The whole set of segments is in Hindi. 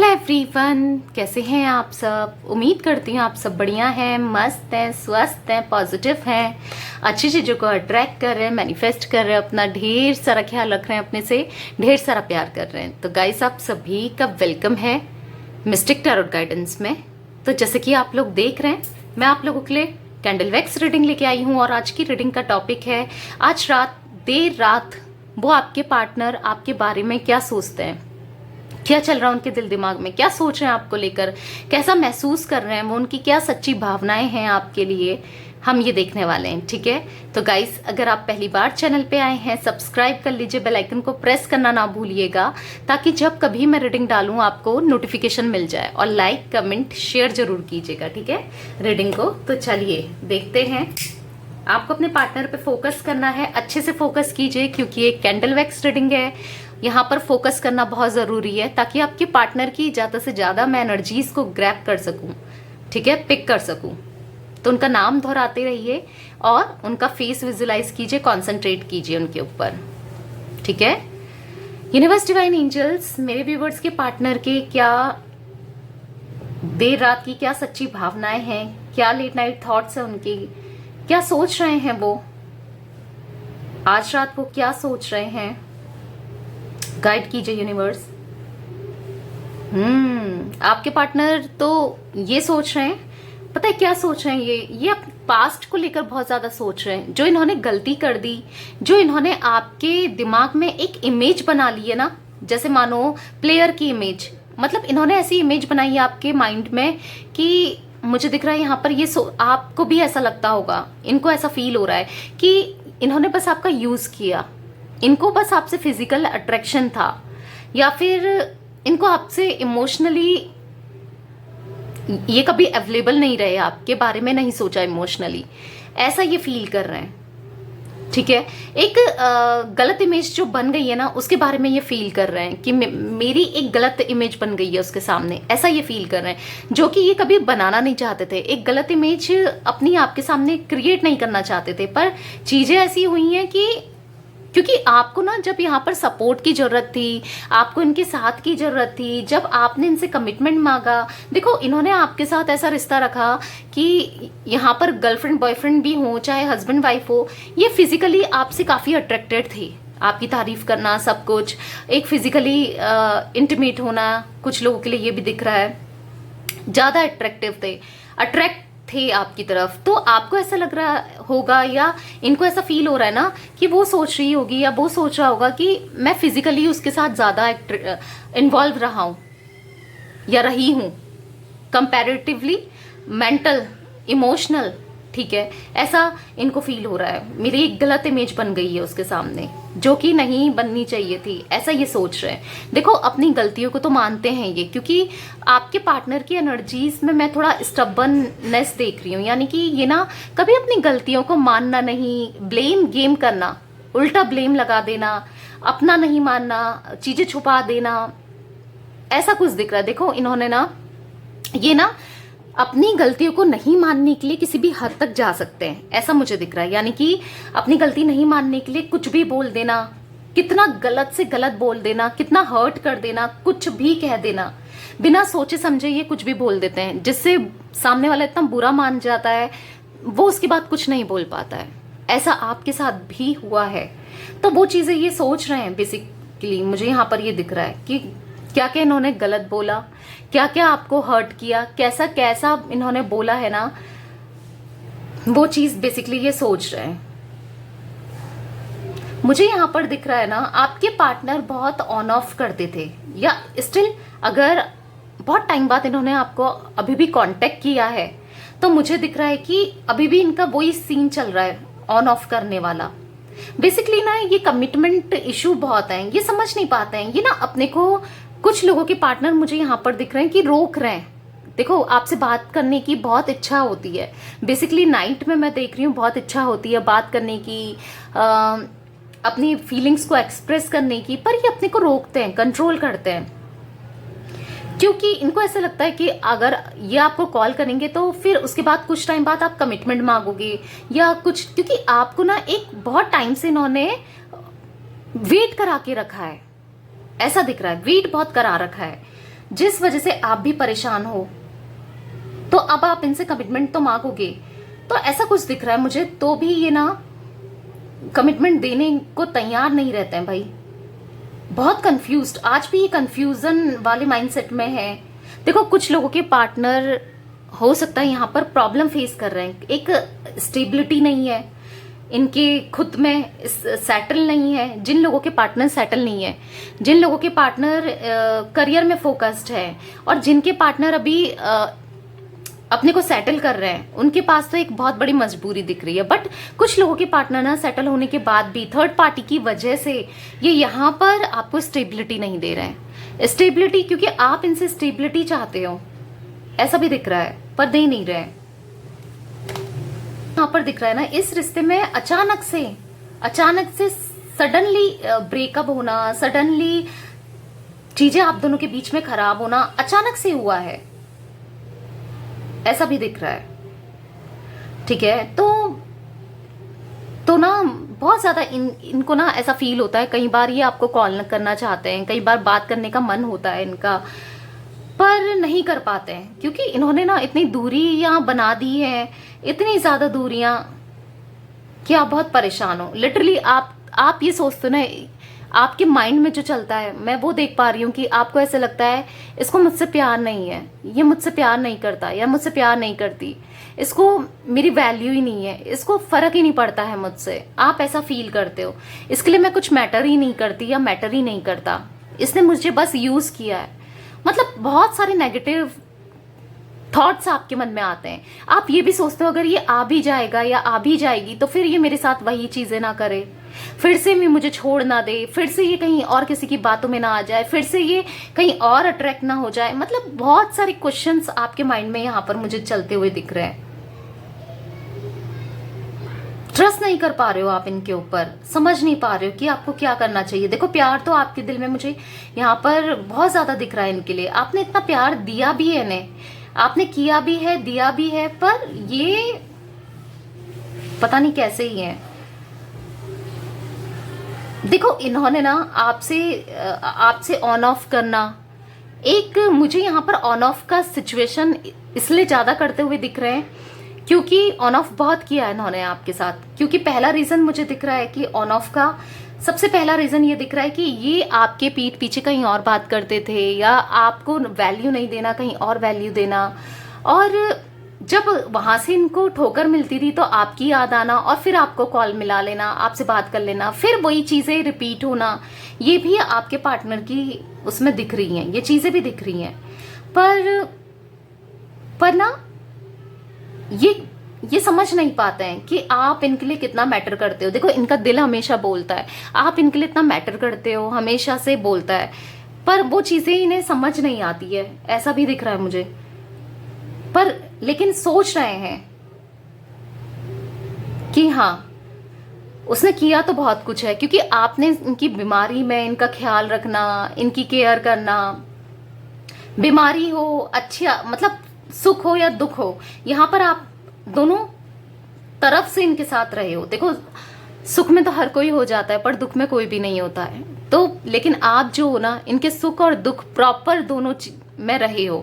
एवरीवन, कैसे हैं आप सब। उम्मीद करती हूँ आप सब बढ़िया हैं, मस्त हैं, स्वस्थ हैं, पॉजिटिव हैं, अच्छी चीज़ों को अट्रैक्ट कर रहे हैं, मैनिफेस्ट कर रहे हैं, अपना ढेर सारा ख्याल रख रहे हैं, अपने से ढेर सारा प्यार कर रहे हैं। तो गाइस, आप सभी का वेलकम है मिस्टिक टैरोट गाइडेंस में। तो जैसे कि आप लोग देख रहे हैं, मैं आप लोगों के लिए कैंडल वैक्स रीडिंग लेके आई हूँ और आज की रीडिंग का टॉपिक है आज रात, देर रात वो आपके पार्टनर आपके बारे में क्या सोचते हैं, क्या चल रहा है उनके दिल दिमाग में, क्या सोच रहे हैं आपको लेकर, कैसा महसूस कर रहे हैं वो, उनकी क्या सच्ची भावनाएं हैं आपके लिए, हम ये देखने वाले हैं। ठीक है, तो गाइस, अगर आप पहली बार चैनल पे आए हैं, सब्सक्राइब कर लीजिए, बेल आइकन को प्रेस करना ना भूलिएगा ताकि जब कभी मैं रीडिंग डालूं आपको नोटिफिकेशन मिल जाए। और लाइक कमेंट शेयर जरूर कीजिएगा, ठीक है, रीडिंग को। तो चलिए देखते हैं। आपको अपने पार्टनर पे फोकस करना है, अच्छे से फोकस कीजिए क्योंकि एक कैंडल वैक्स रीडिंग है। यहाँ पर फोकस करना बहुत ज़रूरी है ताकि आपके पार्टनर की ज़्यादा से ज़्यादा मैं एनर्जीज को ग्रैब कर सकूँ, ठीक है, पिक कर सकूँ। तो उनका नाम दोहराते रहिए और उनका फेस विजुलाइज कीजिए, कॉन्सेंट्रेट कीजिए उनके ऊपर, ठीक है। यूनिवर्स, डिवाइन एंजल्स, मेरे व्यूवर्स के पार्टनर के क्या देर रात की क्या सच्ची भावनाएं हैं, क्या लेट नाइट थॉट्स हैं उनकी, क्या सोच रहे हैं वो आज रात, वो क्या सोच रहे हैं, गाइड कीजिए यूनिवर्स। आपके पार्टनर तो ये सोच रहे हैं, पता है क्या सोच रहे हैं, ये अपने पास्ट को लेकर बहुत ज्यादा सोच रहे हैं। जो इन्होंने गलती कर दी, जो इन्होंने आपके दिमाग में एक इमेज बना ली है ना, जैसे मानो प्लेयर की इमेज, मतलब इन्होंने ऐसी इमेज बनाई है आपके माइंड में कि मुझे दिख रहा है यहाँ पर ये आपको भी ऐसा लगता होगा, इनको ऐसा फील हो रहा है कि इन्होंने बस आपका यूज किया, इनको बस आपसे फिजिकल अट्रैक्शन था, या फिर इनको आपसे इमोशनली ये कभी अवेलेबल नहीं रहे, आपके बारे में नहीं सोचा इमोशनली, ऐसा ये फील कर रहे हैं। ठीक है, एक गलत इमेज जो बन गई है ना, उसके बारे में ये फील कर रहे हैं कि मेरी एक गलत इमेज बन गई है उसके सामने, ऐसा ये फील कर रहे हैं, जो कि ये कभी बनाना नहीं चाहते थे। एक गलत इमेज अपनी आपके सामने क्रिएट नहीं करना चाहते थे, पर चीजें ऐसी हुई हैं कि क्योंकि आपको ना जब यहाँ पर सपोर्ट की जरूरत थी, आपको इनके साथ की जरूरत थी, जब आपने इनसे कमिटमेंट मांगा, देखो इन्होंने आपके साथ ऐसा रिश्ता रखा कि यहाँ पर गर्लफ्रेंड बॉयफ्रेंड भी हो, चाहे हस्बैंड वाइफ हो, ये फिजिकली आपसे काफी अट्रैक्टेड थे, आपकी तारीफ करना, सब कुछ, एक फिजिकली इंटीमेट होना, कुछ लोगों के लिए ये भी दिख रहा है, ज्यादा अट्रैक्टिव थे, अट्रैक्ट थे आपकी तरफ। तो आपको ऐसा लग रहा होगा या इनको ऐसा फील हो रहा है ना कि वो सोच रही होगी या वो सोच रहा होगा कि मैं फिजिकली उसके साथ ज्यादा इन्वॉल्व रहा हूं या रही हूं कंपैरेटिवली, मेंटल, इमोशनल, ठीक है, ऐसा इनको फील हो रहा है। मेरी एक गलत इमेज बन गई है उसके सामने जो कि नहीं बननी चाहिए थी, ऐसा ये सोच रहे हैं। देखो अपनी गलतियों को तो मानते हैं ये, क्योंकि आपके पार्टनर की एनर्जीज में मैं थोड़ा स्टबर्ननेस देख रही हूँ, यानी कि ये ना कभी अपनी गलतियों को मानना नहीं, ब्लेम गेम करना, उल्टा ब्लेम लगा देना, अपना नहीं मानना, चीजें छुपा देना, ऐसा कुछ दिख रहा है। देखो इन्होंने ना ये ना अपनी गलतियों को नहीं मानने के लिए किसी भी हद तक जा सकते हैं, ऐसा मुझे दिख रहा है। यानी कि अपनी गलती नहीं मानने के लिए कुछ भी बोल देना, कितना गलत से गलत बोल देना, कितना हर्ट कर देना, कुछ भी कह देना, बिना सोचे समझे ये कुछ भी बोल देते हैं, जिससे सामने वाला इतना बुरा मान जाता है, वो उसके बाद कुछ नहीं बोल पाता है। ऐसा आपके साथ भी हुआ है। तो वो चीजें ये सोच रहे हैं बेसिकली, मुझे यहाँ पर ये दिख रहा है कि क्या क्या इन्होंने गलत बोला, क्या क्या आपको हर्ट किया, कैसा कैसा इन्होंने बोला है ना, वो चीज बेसिकली ये सोच रहे हैं। मुझे यहाँ पर दिख रहा है ना, आपके पार्टनर बहुत ऑन ऑफ करते थे, या स्टिल अगर बहुत टाइम बाद इन्होंने आपको अभी भी कांटेक्ट किया है, तो मुझे दिख रहा है कि अभी भी इनका वही सीन चल रहा है, ऑन ऑफ करने वाला। बेसिकली ना ये कमिटमेंट इशू बहुत है, ये समझ नहीं पाते हैं, ये ना अपने को, कुछ लोगों के पार्टनर मुझे यहाँ पर दिख रहे हैं कि रोक रहे हैं। देखो आपसे बात करने की बहुत इच्छा होती है, बेसिकली नाइट में मैं देख रही हूँ बहुत इच्छा होती है बात करने की, अपनी फीलिंग्स को एक्सप्रेस करने की, पर ये अपने को रोकते हैं, कंट्रोल करते हैं, क्योंकि इनको ऐसा लगता है कि अगर ये आपको कॉल करेंगे तो फिर उसके बाद कुछ टाइम बाद आप कमिटमेंट मांगोगे या कुछ, क्योंकि आपको ना एक बहुत टाइम से इन्होंने वेट करा के रखा है, ऐसा दिख रहा है, वेट बहुत करा रखा है। जिस वजह से आप भी परेशान हो, तो अब आप इनसे कमिटमेंट तो मांगोगे। तो ऐसा कुछ दिख रहा है मुझे, तो भी ये ना कमिटमेंट देने को तैयार नहीं रहते हैं भाई। बहुत कंफ्यूज्ड, आज भी ये कंफ्यूजन वाले माइंडसेट में है। देखो, कुछ लोगों के पार्टनर हो सकता है यहाँ पर प्रॉब्लम फेस कर रहे हैं, एक स्टेबिलिटी नहीं है इनके खुद में, सेटल नहीं है। जिन लोगों के पार्टनर सेटल नहीं है, जिन लोगों के पार्टनर करियर में फोकस्ड है, और जिनके पार्टनर अभी अपने को सेटल कर रहे हैं, उनके पास तो एक बहुत बड़ी मजबूरी दिख रही है। बट कुछ लोगों के पार्टनर ना सेटल होने के बाद भी थर्ड पार्टी की वजह से ये यहाँ पर आपको स्टेबिलिटी नहीं दे रहे हैं। स्टेबिलिटी, क्योंकि आप इनसे स्टेबिलिटी चाहते हो, ऐसा भी दिख रहा है, पर दे नहीं रहे हैं। यहाँ पर दिख रहा है ना, इस रिश्ते में अचानक से सडनली ब्रेकअप होना, सडनली चीजें आप दोनों के बीच में खराब होना अचानक से हुआ है, ऐसा भी दिख रहा है। ठीक है, तो ना बहुत ज्यादा इनको ना ऐसा फील होता है। कई बार ये आपको कॉल करना चाहते हैं, कई बार बात करने का मन होता है इनका, पर नहीं कर पाते हैं, क्योंकि इन्होंने ना इतनी दूरियां बना दी है, इतनी ज्यादा दूरियां कि आप बहुत परेशान हो। लिटरली आप ये सोचते हो ना, आपके माइंड में जो चलता है, मैं वो देख पा रही हूँ कि आपको ऐसा लगता है इसको मुझसे प्यार नहीं है, ये मुझसे प्यार नहीं करता या मुझसे प्यार नहीं करती, इसको मेरी वैल्यू ही नहीं है, इसको फर्क ही नहीं पड़ता है मुझसे। आप ऐसा फील करते हो, इसके लिए मैं कुछ मैटर ही नहीं करती या मैटर ही नहीं करता, इसने मुझे बस यूज किया है। मतलब बहुत सारे नेगेटिव थॉट्स आपके मन में आते हैं। आप ये भी सोचते हो अगर ये आ भी जाएगा या आ भी जाएगी तो फिर ये मेरे साथ वही चीजें ना करे, फिर से भी मुझे छोड़ ना दे, फिर से ये कहीं और किसी की बातों में ना आ जाए, फिर से ये कहीं और अट्रैक्ट ना हो जाए। मतलब बहुत सारे क्वेश्चंस आपके माइंड में यहाँ पर मुझे चलते हुए दिख रहे हैं। ट्रस्ट नहीं कर पा रहे हो आप इनके ऊपर, समझ नहीं पा रहे हो कि आपको क्या करना चाहिए। देखो, प्यार तो आपके दिल में मुझे यहाँ पर बहुत ज्यादा दिख रहा है इनके लिए। आपने इतना प्यार दिया भी है इन्हें, आपने किया भी है, दिया भी है, पर ये पता नहीं कैसे ही है। देखो, इन्होंने ना आपसे ऑन ऑफ करना, एक मुझे यहाँ पर ऑन ऑफ का सिचुएशन इसलिए ज्यादा करते हुए दिख रहे हैं क्योंकि ऑन ऑफ बहुत किया है इन्होंने आपके साथ। क्योंकि पहला रीजन मुझे दिख रहा है कि ऑन ऑफ का सबसे पहला रीजन ये दिख रहा है कि ये आपके पीठ पीछे कहीं और बात करते थे, या आपको वैल्यू नहीं देना, कहीं और वैल्यू देना, और जब वहां से इनको ठोकर मिलती थी तो आपकी याद आना, और फिर आपको कॉल मिला लेना, आपसे बात कर लेना, फिर वही चीजें रिपीट होना, ये भी आपके पार्टनर की उसमें दिख रही हैं, ये चीजें भी दिख रही हैं। पर ना ये समझ नहीं पाते हैं कि आप इनके लिए कितना मैटर करते हो। देखो, इनका दिल हमेशा बोलता है, आप इनके लिए इतना मैटर करते हो, हमेशा से बोलता है, पर वो चीजें इन्हें समझ नहीं आती है, ऐसा भी दिख रहा है मुझे। पर लेकिन सोच रहे हैं कि हाँ, उसने किया तो बहुत कुछ है, क्योंकि आपने इनकी बीमारी में इनका ख्याल रखना, इनकी केयर करना, बीमारी हो, अच्छा मतलब सुख हो या दुख हो, यहाँ पर आप दोनों तरफ से इनके साथ रहे हो। देखो, सुख में तो हर कोई हो जाता है, पर दुख में कोई भी नहीं होता है। तो लेकिन आप जो हो ना, इनके सुख और दुख प्रॉपर दोनों में रहे हो,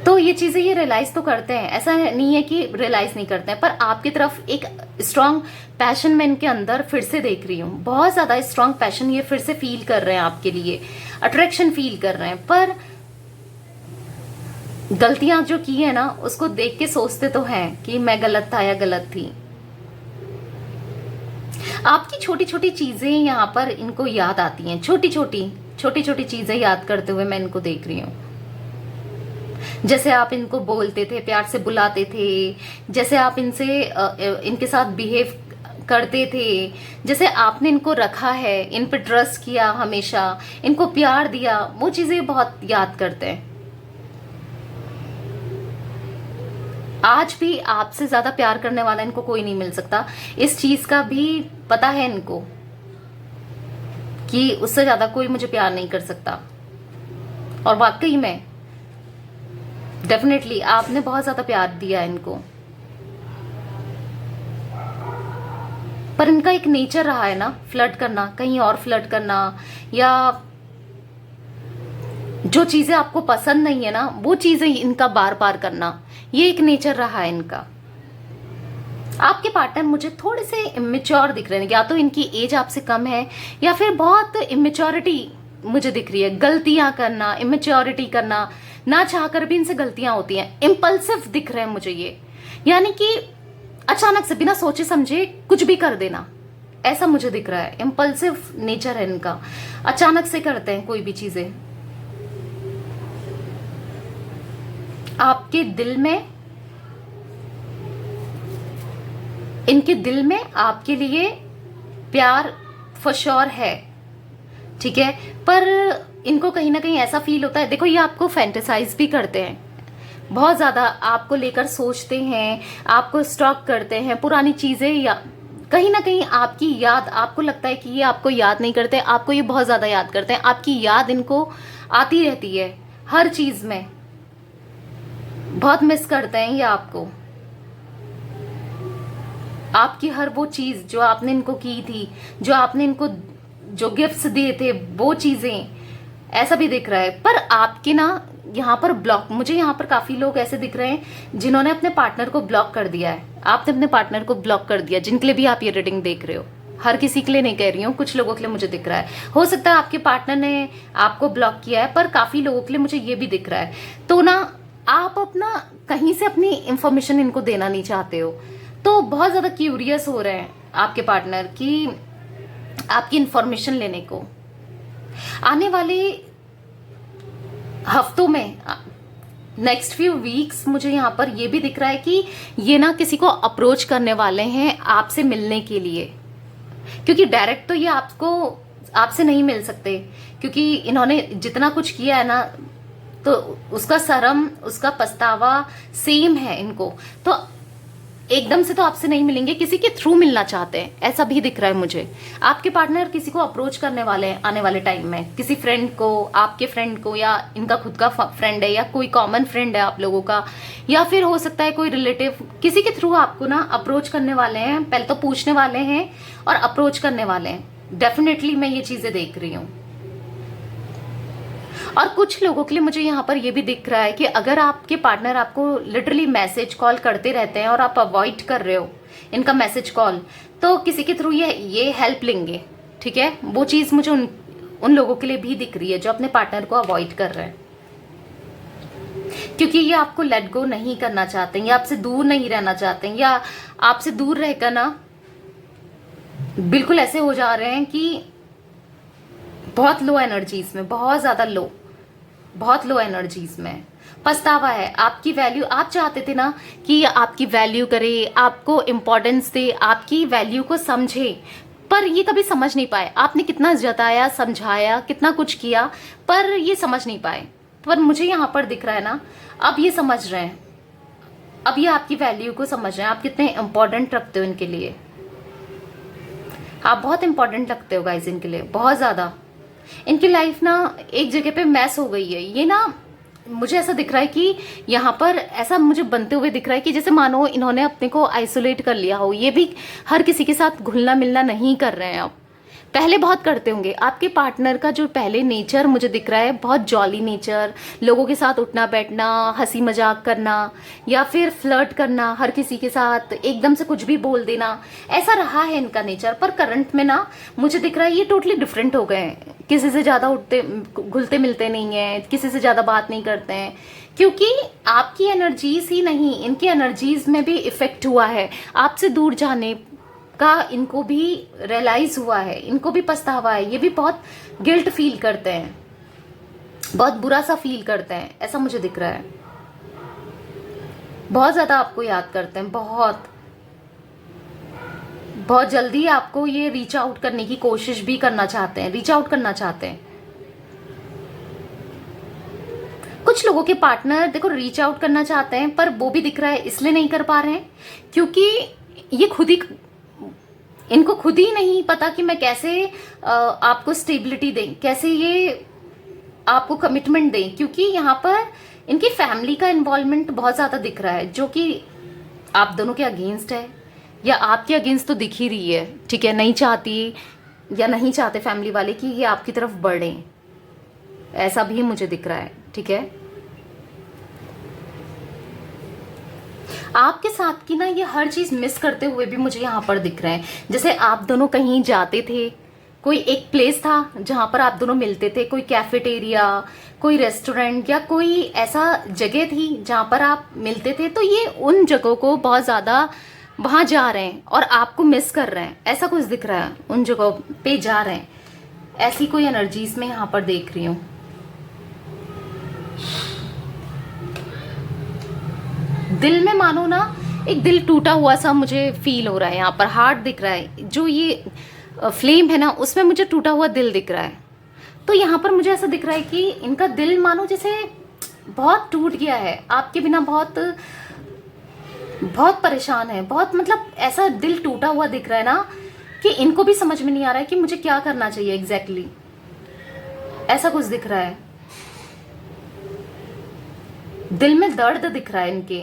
तो ये चीजें ये रियलाइज तो करते हैं। ऐसा नहीं है कि रियलाइज नहीं करते हैं, पर आपकी तरफ एक स्ट्रांग पैशन मैं इनके अंदर फिर से देख रही हूँ। बहुत ज्यादा स्ट्रांग पैशन ये फिर से फील कर रहे हैं आपके लिए, अट्रैक्शन फील कर रहे हैं। पर गलतियां जो की है ना, उसको देख के सोचते तो हैं कि मैं गलत था या गलत थी। आपकी छोटी छोटी चीजें यहाँ पर इनको याद आती हैं, छोटी छोटी चीजें याद करते हुए मैं इनको देख रही हूँ। जैसे आप इनको बोलते थे, प्यार से बुलाते थे, जैसे आप इनके साथ बिहेव करते थे, जैसे आपने इनको रखा है, इन पे ट्रस्ट किया, हमेशा इनको प्यार दिया, वो चीजें बहुत याद करते हैं। आज भी आपसे ज्यादा प्यार करने वाला इनको कोई नहीं मिल सकता। इस चीज का भी पता है इनको कि उससे ज्यादा कोई मुझे प्यार नहीं कर सकता। और वाकई में डेफिनेटली आपने बहुत ज्यादा प्यार दिया इनको, पर इनका एक नेचर रहा है ना, फ्लर्ट करना, कहीं और फ्लर्ट करना, या जो चीजें आपको पसंद नहीं है ना, वो चीजें इनका बार बार करना, ये एक नेचर रहा है इनका। आपके पार्टनर मुझे थोड़े से इमेच्योर दिख रहे हैं, या तो इनकी एज आपसे कम है या फिर बहुत इमेच्योरिटी मुझे दिख रही है। गलतियां करना, इमेच्योरिटी करना, ना चाहकर भी इनसे गलतियां होती हैं। इम्पल्सिव दिख रहे हैं मुझे ये, यानी कि अचानक से बिना सोचे समझे कुछ भी कर देना, ऐसा मुझे दिख रहा है। इम्पल्सिव नेचर है इनका, अचानक से करते हैं कोई भी चीजें। आपके दिल में, इनके दिल में आपके लिए प्यार फॉर श्योर है, ठीक है, पर इनको कहीं ना कहीं ऐसा फील होता है, देखो ये आपको फैंटेसाइज भी करते हैं, बहुत ज्यादा आपको लेकर सोचते हैं, आपको स्टॉक करते हैं पुरानी चीजें, या कहीं ना कहीं आपकी याद, आपको लगता है कि ये आपको याद नहीं करते, आपको ये बहुत ज्यादा याद करते हैं। आपकी याद इनको आती रहती है हर चीज में, बहुत मिस करते हैं ये आपको। आपकी हर वो चीज जो आपने इनको की थी, जो आपने इनको जो गिफ्ट्स दिए थे, वो चीजें, ऐसा भी दिख रहा है। पर आपके ना यहाँ पर ब्लॉक, मुझे यहाँ पर काफी लोग ऐसे दिख रहे हैं जिन्होंने अपने पार्टनर को ब्लॉक कर दिया है। आपने अपने पार्टनर को ब्लॉक कर दिया, जिनके लिए भी आप ये रीडिंग देख रहे हो। हर किसी के लिए नहीं कह रही हूँ, कुछ लोगों के लिए मुझे दिख रहा है। हो सकता है आपके पार्टनर ने आपको ब्लॉक किया है, पर काफी लोगों के लिए मुझे ये भी दिख रहा है। तो ना आप अपना कहीं से अपनी इंफॉर्मेशन इनको देना नहीं चाहते हो, तो बहुत ज्यादा क्यूरियस हो रहे हैं आपके पार्टनर की आपकी इंफॉर्मेशन लेने को। आने वाले हफ्तों में, नेक्स्ट फ्यू वीक्स, मुझे यहाँ पर ये भी दिख रहा है कि ये ना किसी को अप्रोच करने वाले हैं आपसे मिलने के लिए, क्योंकि डायरेक्ट तो ये आपसे नहीं मिल सकते, क्योंकि इन्होंने जितना कुछ किया है ना, तो उसका शर्म, उसका पछतावा सेम है इनको, तो एकदम से तो आपसे नहीं मिलेंगे, किसी के थ्रू मिलना चाहते हैं, ऐसा भी दिख रहा है मुझे। आपके पार्टनर किसी को अप्रोच करने वाले हैं आने वाले टाइम में, किसी फ्रेंड को, आपके फ्रेंड को, या इनका खुद का फ्रेंड है, या कोई कॉमन फ्रेंड है आप लोगों का, या फिर हो सकता है कोई रिलेटिव, किसी के थ्रू आपको ना अप्रोच करने वाले हैं। पहले तो पूछने वाले हैं और अप्रोच करने वाले हैं, डेफिनेटली मैं ये चीजें देख रही हूँ। और कुछ लोगों के लिए मुझे यहाँ पर ये भी दिख रहा है कि अगर आपके पार्टनर आपको लिटरली मैसेज कॉल करते रहते हैं और आप अवॉइड कर रहे हो इनका मैसेज कॉल, तो किसी के थ्रू ये हेल्प लेंगे, ठीक है। वो चीज मुझे उन लोगों के लिए भी दिख रही है जो अपने पार्टनर को अवॉइड कर रहे हैं, क्योंकि ये आपको लेट गो नहीं करना चाहते हैं, या आपसे दूर नहीं रहना चाहते हैं, या आपसे दूर रहकर ना बिल्कुल ऐसे हो जा रहे हैं कि बहुत लो एनर्जीज में, बहुत ज्यादा लो, बहुत लो एनर्जीज में। पछतावा है, आपकी वैल्यू, आप चाहते थे ना कि आपकी वैल्यू करे, आपको इम्पोर्टेंस दे, आपकी वैल्यू को समझे, पर ये कभी समझ नहीं पाए। आपने कितना जताया, समझाया, कितना कुछ किया, पर ये समझ नहीं पाए। पर मुझे यहाँ पर दिख रहा है ना, अब ये समझ रहे हैं, अब ये आपकी वैल्यू को समझ रहे हैं, आप कितने इंपॉर्टेंट रखते हो इनके लिए। आप बहुत इंपॉर्टेंट लगते हो गाइज इनके लिए, बहुत ज्यादा। इनकी लाइफ ना एक जगह पे मैस हो गई है। ये ना मुझे ऐसा दिख रहा है कि यहाँ पर ऐसा मुझे बनते हुए दिख रहा है कि जैसे मानो इन्होंने अपने को आइसोलेट कर लिया हो। ये भी हर किसी के साथ घुलना मिलना नहीं कर रहे हैं अब, पहले बहुत करते होंगे। आपके पार्टनर का जो पहले नेचर मुझे दिख रहा है, बहुत जॉली नेचर, लोगों के साथ उठना बैठना, हंसी मजाक करना, या फिर फ्लर्ट करना, हर किसी के साथ एकदम से कुछ भी बोल देना, ऐसा रहा है इनका नेचर। पर करंट में ना मुझे दिख रहा है ये टोटली डिफरेंट हो गए हैं। किसी से ज्यादा उठते घुलते मिलते नहीं है, किसी से ज्यादा बात नहीं करते हैं, क्योंकि आपकी एनर्जीज ही नहीं, इनकी एनर्जीज में भी इफेक्ट हुआ है। आपसे दूर जाने का इनको भी रियलाइज हुआ है, इनको भी पछतावा है। ये भी बहुत गिल्ट फील करते हैं, बहुत बुरा सा फील करते हैं, ऐसा मुझे दिख रहा है। बहुत ज्यादा आपको याद करते हैं, बहुत बहुत जल्दी आपको ये रीच आउट करने की कोशिश भी करना चाहते हैं, रीच आउट करना चाहते हैं। कुछ लोगों के पार्टनर देखो रीच आउट करना चाहते हैं, पर वो भी दिख रहा है इसलिए नहीं कर पा रहे हैं क्योंकि ये इनको खुद ही नहीं पता कि मैं कैसे आपको स्टेबिलिटी दें, कैसे ये आपको कमिटमेंट दें, क्योंकि यहाँ पर इनकी फैमिली का इन्वॉल्वमेंट बहुत ज्यादा दिख रहा है, जो कि आप दोनों के अगेंस्ट है, या आपके अगेंस्ट तो दिख ही रही है, ठीक है। नहीं चाहती या नहीं चाहते फैमिली वाले कि ये आपकी तरफ बढ़े, ऐसा भी मुझे दिख रहा है, ठीक है। आपके साथ की ना ये हर चीज मिस करते हुए भी मुझे यहाँ पर दिख रहे हैं। जैसे आप दोनों कहीं जाते थे, कोई एक प्लेस था जहां पर आप दोनों मिलते थे, कोई कैफेटेरिया, कोई रेस्टोरेंट या कोई ऐसा जगह थी जहां पर आप मिलते थे, तो ये उन जगहों को बहुत ज्यादा वहां जा रहे हैं और आपको मिस कर रहे हैं, ऐसा कुछ दिख रहा है। उन जगहों पे जा रहे हैं, ऐसी कोई एनर्जीज में यहाँ पर देख रही हूँ। दिल में मानो ना एक दिल टूटा हुआ सा मुझे फील हो रहा है। यहाँ पर हार्ट दिख रहा है, जो ये फ्लेम है ना उसमें मुझे टूटा हुआ दिल दिख रहा है। तो यहाँ पर मुझे ऐसा दिख रहा है कि इनका दिल मानो जैसे बहुत टूट गया है, आपके बिना बहुत बहुत परेशान है, बहुत मतलब ऐसा दिल टूटा हुआ दिख रहा है ना कि इनको भी समझ में नहीं आ रहा है कि मुझे क्या करना चाहिए एग्जैक्टली। ऐसा कुछ दिख रहा है, दिल में दर्द दिख रहा है इनके,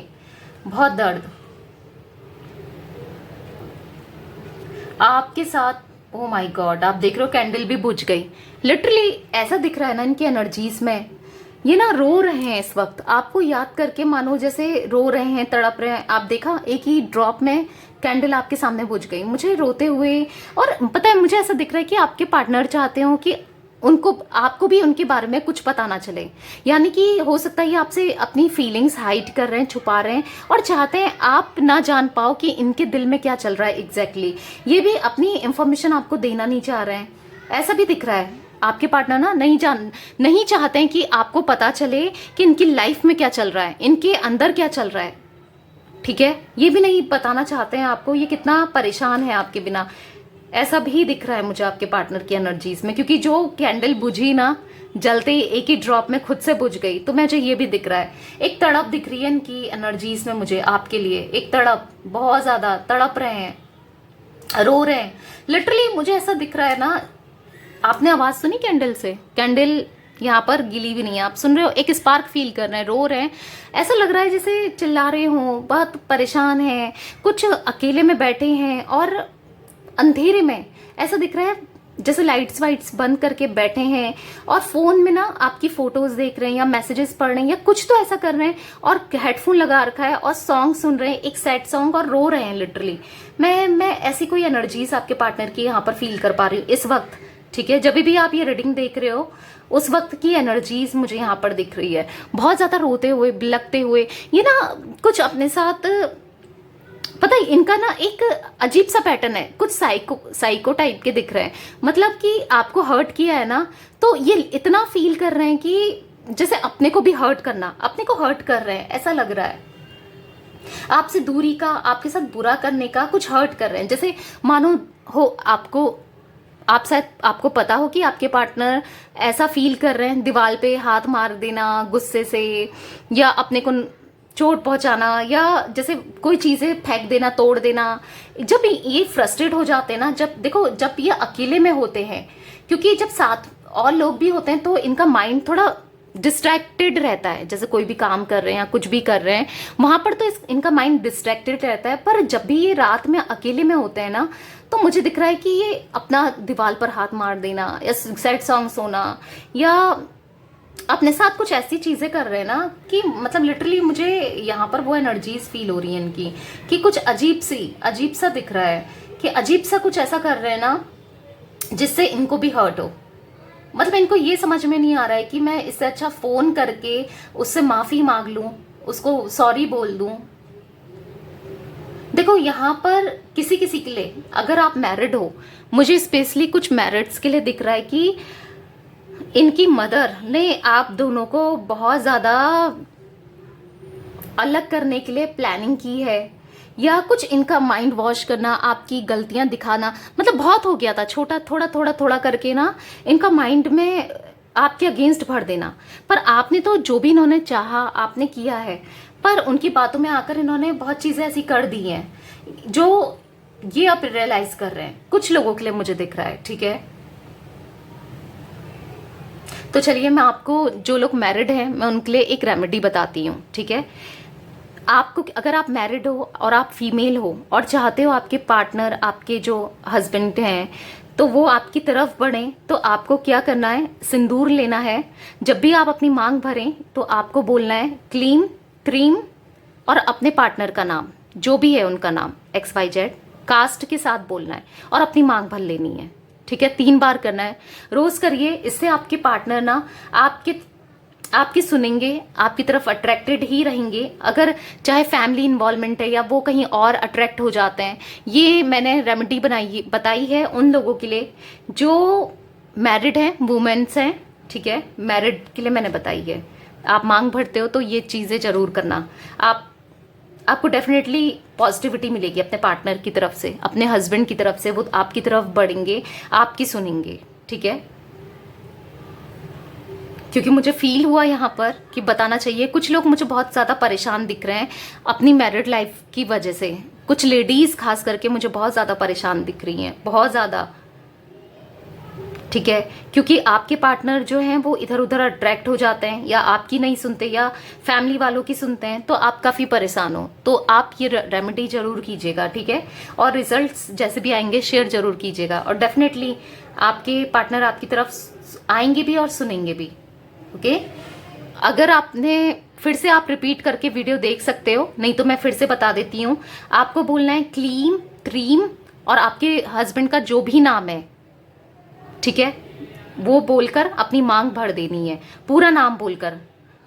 बहुत दर्द आपके साथ। ओ माय गॉड, आप देख रहे हो कैंडल भी बुझ गई। लिटरली ऐसा दिख रहा है ना इनकी एनर्जीज में, ये ना रो रहे हैं इस वक्त आपको याद करके, मानो जैसे रो रहे हैं, तड़प रहे हैं। आप देखा एक ही ड्रॉप में कैंडल आपके सामने बुझ गई, मुझे रोते हुए। और पता है मुझे ऐसा दिख रहा है कि आपके पार्टनर चाहते हो कि उनको, आपको भी उनके बारे में कुछ पता ना चले, यानी कि हो सकता है ये आपसे अपनी फीलिंग्स हाइड कर रहे हैं, छुपा रहे हैं और चाहते हैं आप ना जान पाओ कि इनके दिल में क्या चल रहा है एग्जैक्टली। ये भी अपनी इंफॉर्मेशन आपको देना नहीं चाह रहे हैं, ऐसा भी दिख रहा है। आपके पार्टनर ना नहीं चाहते हैं कि आपको पता चले कि इनकी लाइफ में क्या चल रहा है, इनके अंदर क्या चल रहा है, ठीक है। ये भी नहीं बताना चाहते हैं आपको ये कितना परेशान है आपके बिना, ऐसा भी दिख रहा है मुझे आपके पार्टनर की एनर्जीज में। क्योंकि जो कैंडल बुझी ना, जलते ही एक ही ड्रॉप में खुद से बुझ गई, तो मुझे ये भी दिख रहा है। एक तड़प दिख रही है इनकी एनर्जीज में मुझे आपके लिए, एक तड़प, बहुत ज्यादा तड़प रहे हैं, रो रहे हैं। लिटरली मुझे ऐसा दिख रहा है ना, आपने आवाज सुनी कैंडल से? कैंडल यहाँ पर गिली भी नहीं है, आप सुन रहे हो, एक स्पार्क फील कर रहे हैं, रो रहे हैं। ऐसा लग रहा है जैसे चिल्ला रहे हो, बहुत परेशान है, कुछ अकेले में बैठे हैं और अंधेरे में ऐसा दिख रहा है जैसे लाइट्स वाइट्स बंद करके बैठे हैं और फोन में ना आपकी फोटोज देख रहे हैं या मैसेजेस पढ़ रहे हैं या कुछ तो ऐसा कर रहे हैं और हेडफोन लगा रखा है और सॉन्ग सुन रहे हैं, एक सैड सॉन्ग, और रो रहे हैं लिटरली। मैं ऐसी कोई एनर्जीज आपके पार्टनर की यहाँ पर फील कर पा रही हूँ इस वक्त, ठीक है। जब भी आप ये रीडिंग देख रहे हो उस वक्त की एनर्जीज मुझे यहाँ पर दिख रही है, बहुत ज्यादा रोते हुए, बिलखते हुए। ये ना कुछ अपने साथ, पता है इनका ना एक अजीब सा पैटर्न है, कुछ साइको टाइप के दिख रहे हैं। मतलब कि आपको हर्ट किया है ना, तो ये इतना फील कर रहे हैं कि जैसे अपने को भी हर्ट करना, अपने को हर्ट कर रहे हैं, ऐसा लग रहा है। आपसे दूरी का, आपके साथ बुरा करने का कुछ हर्ट कर रहे हैं। जैसे मानो हो आप शायद आपको पता हो कि आपके पार्टनर ऐसा फील कर रहे हैं, दीवार पे हाथ मार देना गुस्से से, या अपने को चोट पहुंचाना, या जैसे कोई चीजें फेंक देना, तोड़ देना। जब ये फ्रस्ट्रेट हो जाते हैं ना, जब ये अकेले में होते हैं, क्योंकि जब साथ और लोग भी होते हैं तो इनका माइंड थोड़ा डिस्ट्रैक्टेड रहता है। जैसे कोई भी काम कर रहे हैं या कुछ भी कर रहे हैं वहां पर तो इनका माइंड डिस्ट्रैक्टेड रहता है। पर जब भी ये रात में अकेले में होते हैं ना, तो मुझे दिख रहा है कि ये अपना दीवार पर हाथ मार देना या सैड सॉन्ग सुना या अपने साथ कुछ ऐसी चीजें कर रहे हैं ना कि मतलब लिटरली मुझे यहाँ पर वो एनर्जीज फील हो रही है इनकी कि कुछ अजीब सा दिख रहा है कि अजीब सा कुछ ऐसा कर रहे हैं ना जिससे इनको भी हर्ट हो। मतलब इनको ये समझ में नहीं आ रहा है कि मैं इससे अच्छा फोन करके उससे माफी मांग लूं, उसको सॉरी बोल दूं। देखो यहाँ पर किसी के लिए, अगर आप मैरिड हो, मुझे स्पेशली कुछ मैरिड्स के लिए दिख रहा है कि इनकी मदर ने आप दोनों को बहुत ज्यादा अलग करने के लिए प्लानिंग की है, या कुछ इनका माइंड वॉश करना, आपकी गलतियां दिखाना। मतलब बहुत हो गया था, छोटा थोड़ा करके ना इनका माइंड में आपके अगेंस्ट भर देना। पर आपने तो जो भी इन्होंने चाहा आपने किया है, पर उनकी बातों में आकर इन्होंने बहुत चीजें ऐसी कर दी हैं जो ये आप रियलाइज कर रहे हैं। कुछ लोगों के लिए मुझे दिख रहा है, ठीक है। तो चलिए मैं आपको, जो लोग मैरिड हैं, मैं उनके लिए एक रेमेडी बताती हूँ, ठीक है। आपको, अगर आप मैरिड हो और आप फीमेल हो और चाहते हो आपके पार्टनर, आपके जो हस्बैंड हैं, तो वो आपकी तरफ बढ़े तो आपको क्या करना है, सिंदूर लेना है। जब भी आप अपनी मांग भरें तो आपको बोलना है क्लीम क्रीम और अपने पार्टनर का नाम, जो भी है उनका नाम, XYZ कास्ट के साथ बोलना है और अपनी मांग भर लेनी है। ठीक है, 3 बार करना है, रोज करिए। इससे आपके पार्टनर ना आपकी सुनेंगे, आपकी तरफ अट्रैक्टेड ही रहेंगे। अगर चाहे फैमिली इन्वॉल्वमेंट है या वो कहीं और अट्रैक्ट हो जाते हैं, ये मैंने रेमेडी बताई है उन लोगों के लिए जो मैरिड हैं, वुमेन्स हैं। ठीक है, मैरिड के लिए मैंने बताई है। आप मांग भरते हो तो ये चीज़ें ज़रूर करना। आपको डेफिनेटली पॉजिटिविटी मिलेगी अपने पार्टनर की तरफ से, अपने हस्बैंड की तरफ से। वो आपकी तरफ बढ़ेंगे, आपकी सुनेंगे। ठीक है, क्योंकि मुझे फील हुआ यहाँ पर कि बताना चाहिए। कुछ लोग मुझे बहुत ज़्यादा परेशान दिख रहे हैं अपनी मैरिड लाइफ की वजह से। कुछ लेडीज़ खास करके मुझे बहुत ज़्यादा परेशान दिख रही हैं, बहुत ज़्यादा। ठीक है, क्योंकि आपके पार्टनर जो हैं वो इधर उधर अट्रैक्ट हो जाते हैं, या आपकी नहीं सुनते या फैमिली वालों की सुनते हैं, तो आप काफ़ी परेशान हो। तो आप ये रेमेडी जरूर कीजिएगा। ठीक है, और रिजल्ट्स जैसे भी आएंगे शेयर जरूर कीजिएगा, और डेफिनेटली आपके पार्टनर आपकी तरफ आएंगे भी और सुनेंगे भी। ओके, अगर आपने फिर से आप रिपीट करके वीडियो देख सकते हो, नहीं तो मैं फिर से बता देती हूँ। आपको बोलना है क्लीम क्रीम और आपके हस्बैंड का जो भी नाम है, ठीक है, वो बोलकर अपनी मांग भर देनी है। पूरा नाम बोलकर,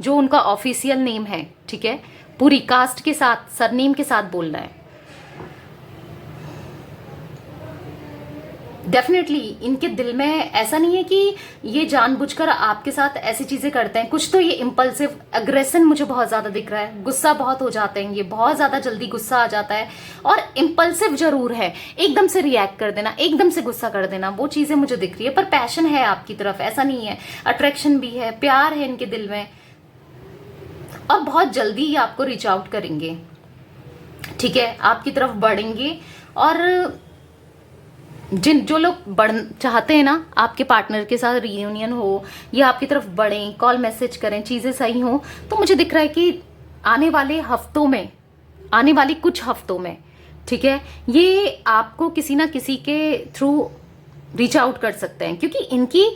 जो उनका ऑफिशियल नेम है। ठीक है, पूरी कास्ट के साथ, सरनेम के साथ बोलना है। डेफिनेटली इनके दिल में ऐसा नहीं है कि ये जानबूझकर आपके साथ ऐसी चीजें करते हैं। कुछ तो ये इम्पल्सिव एग्रेशन मुझे बहुत ज्यादा दिख रहा है, गुस्सा बहुत हो जाते हैं, ये बहुत ज्यादा जल्दी गुस्सा आ जाता है। और इम्पल्सिव जरूर है, एकदम से रिएक्ट कर देना, एकदम से गुस्सा कर देना, वो चीजें मुझे दिख रही है। पर पैशन है आपकी तरफ, ऐसा नहीं है, अट्रैक्शन भी है, प्यार है इनके दिल में, और बहुत जल्दी ही आपको रीच आउट करेंगे। ठीक है, आपकी तरफ बढ़ेंगे। और जो लोग बढ़ चाहते हैं ना आपके पार्टनर के साथ रियूनियन हो, या आपकी तरफ बढ़ें, कॉल मैसेज करें, चीज़ें सही हो, तो मुझे दिख रहा है कि आने वाले हफ्तों में, आने वाली कुछ हफ्तों में, ठीक है, ये आपको किसी ना किसी के थ्रू रीच आउट कर सकते हैं। क्योंकि इनकी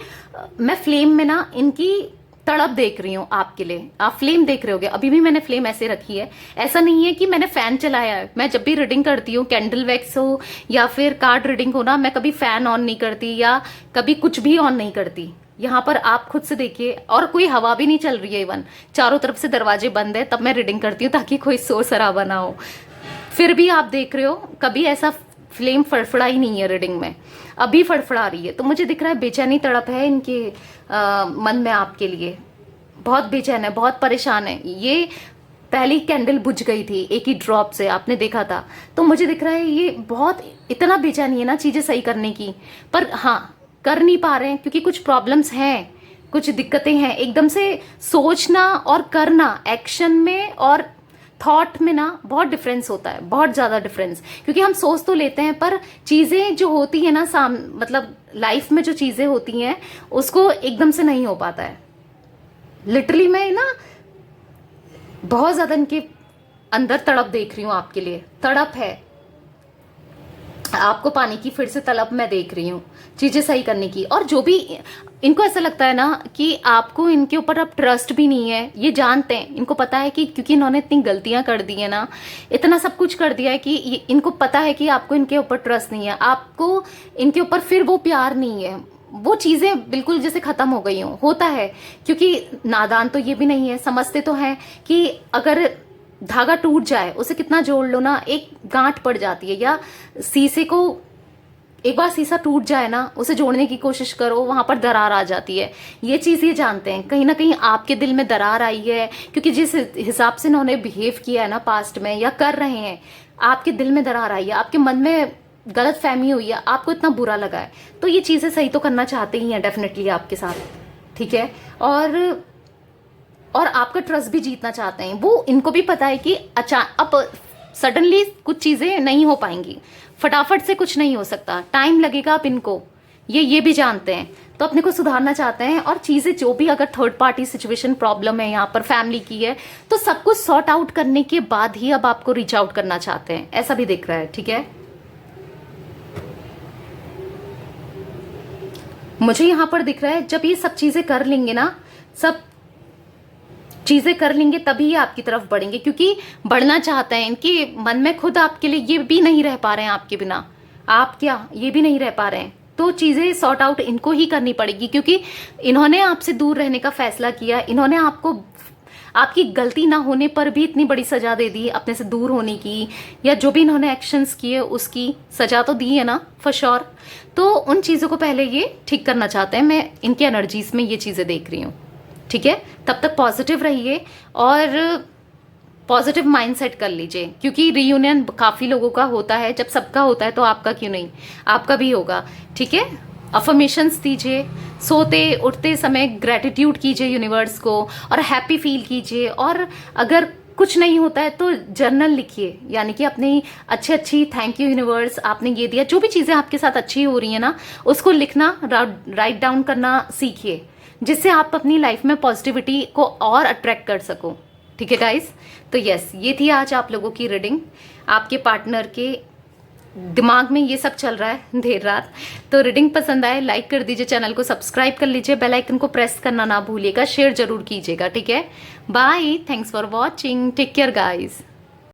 मैं फ्लेम में ना इनकी तड़प देख रही हूँ आपके लिए। आप फ्लेम देख रहे होगे, अभी भी मैंने फ्लेम ऐसे रखी है। ऐसा नहीं है कि मैंने फैन चलाया है। मैं जब भी रीडिंग करती हूँ, कैंडल वैक्स हो या फिर कार्ड रीडिंग हो ना, मैं कभी फैन ऑन नहीं करती या कभी कुछ भी ऑन नहीं करती। यहाँ पर आप खुद से देखिए, और कोई हवा भी नहीं चल रही है, इवन चारों तरफ से दरवाजे बंद है, तब मैं रीडिंग करती हूँ ताकि कोई शोर शराबा ना हो। फिर भी आप देख रहे हो, कभी ऐसा फ्लेम फड़फड़ा ही नहीं है रीडिंग में, अभी फड़फड़ा रही है। तो मुझे दिख रहा है बेचैनी तड़प है इनके मन में आपके लिए, बहुत बेचैन है, बहुत परेशान है। ये पहली कैंडल बुझ गई थी एक ही ड्रॉप से, आपने देखा था। तो मुझे दिख रहा है ये बहुत इतना बेचैनी है ना चीजें सही करने की, पर हाँ कर नहीं पा रहे हैं क्योंकि कुछ प्रॉब्लम्स हैं, कुछ दिक्कतें हैं। एकदम से सोचना और करना, एक्शन में और थॉट में ना बहुत डिफरेंस होता है, बहुत ज्यादा डिफरेंस। क्योंकि हम सोच तो लेते हैं, पर चीजें जो होती है ना मतलब लाइफ में जो चीजें होती हैं उसको एकदम से नहीं हो पाता है। लिटरली मैं ना बहुत ज्यादा इनके अंदर तड़प देख रही हूँ आपके लिए, तड़प है आपको पाने की, फिर से तलब मैं देख रही हूँ चीजें सही करने की। और जो भी इनको ऐसा लगता है ना कि आपको इनके ऊपर अब ट्रस्ट भी नहीं है, ये जानते हैं, इनको पता है कि क्योंकि इन्होंने इतनी गलतियां कर दी है ना, इतना सब कुछ कर दिया है कि इनको पता है कि आपको इनके ऊपर ट्रस्ट नहीं है, आपको इनके ऊपर फिर वो प्यार नहीं है, वो चीजें बिल्कुल जैसे खत्म हो गई हो। होता है क्योंकि नादान तो ये भी नहीं है, समझते तो हैं कि अगर धागा टूट जाए उसे कितना जोड़ लो ना, एक गांठ पड़ जाती है। या शीशे को एक बार शीशा टूट जाए ना, उसे जोड़ने की कोशिश करो, वहां पर दरार आ जाती है। ये चीज ये जानते हैं, कहीं ना कहीं आपके दिल में दरार आई है क्योंकि जिस हिसाब से इन्होंने बिहेव किया है ना पास्ट में या कर रहे हैं, आपके दिल में दरार आई है, आपके मन में गलत फहमी हुई है, आपको इतना बुरा लगा है। तो ये चीजें सही तो करना चाहते ही हैं डेफिनेटली आपके साथ, ठीक है। और आपका ट्रस्ट भी जीतना चाहते हैं। वो इनको भी पता है कि अब सडनली कुछ चीजें नहीं हो पाएंगी, फटाफट से कुछ नहीं हो सकता, टाइम लगेगा। अब इनको ये भी जानते हैं, तो अपने को सुधारना चाहते हैं। और चीजें जो भी अगर थर्ड पार्टी सिचुएशन प्रॉब्लम है यहाँ पर फैमिली की है, तो सब कुछ सॉर्ट आउट करने के बाद ही अब आपको रीच आउट करना चाहते हैं, ऐसा भी दिख रहा है, ठीक है। मुझे यहाँ पर दिख रहा है जब ये सब चीज़ें कर लेंगे ना, सब चीज़ें कर लेंगे तभी ये आपकी तरफ बढ़ेंगे, क्योंकि बढ़ना चाहते हैं। इनके मन में खुद आपके लिए ये भी नहीं रह पा रहे हैं आपके बिना, आप क्या ये भी नहीं रह पा रहे हैं। तो चीज़ें सॉर्ट आउट इनको ही करनी पड़ेगी, क्योंकि इन्होंने आपसे दूर रहने का फैसला किया। इन्होंने आपको आपकी गलती ना होने पर भी इतनी बड़ी सजा दे दी, अपने से दूर होने की, या जो भी इन्होंने एक्शंस किए उसकी सजा तो दी है ना, फॉर श्योर। तो उन चीज़ों को पहले ये ठीक करना चाहते हैं। मैं इनकी एनर्जीज में ये चीज़ें देख रही हूँ, ठीक है। तब तक पॉजिटिव रहिए और पॉजिटिव माइंडसेट कर लीजिए, क्योंकि रीयूनियन काफ़ी लोगों का होता है। जब सबका होता है तो आपका क्यों नहीं, आपका भी होगा, ठीक है। अफर्मेशंस दीजिए, सोते उठते समय ग्रैटिट्यूड कीजिए यूनिवर्स को, और हैप्पी फील कीजिए। और अगर कुछ नहीं होता है तो जर्नल लिखिए, यानी कि अपनी अच्छी थैंक यू यूनिवर्स, आपने ये दिया। जो भी चीज़ें आपके साथ अच्छी हो रही है ना, उसको लिखना, राइट डाउन करना सीखिए, जिससे आप अपनी लाइफ में पॉजिटिविटी को और अट्रैक्ट कर सको, ठीक है गाइस। तो यस, ये थी आज आप लोगों की रीडिंग। आपके पार्टनर के दिमाग में ये सब चल रहा है देर रात। तो रीडिंग पसंद आए लाइक कर दीजिए, चैनल को सब्सक्राइब कर लीजिए, बेल आइकन को प्रेस करना ना भूलिएगा, शेयर जरूर कीजिएगा, ठीक है। Bye, thanks for watching, take care guys.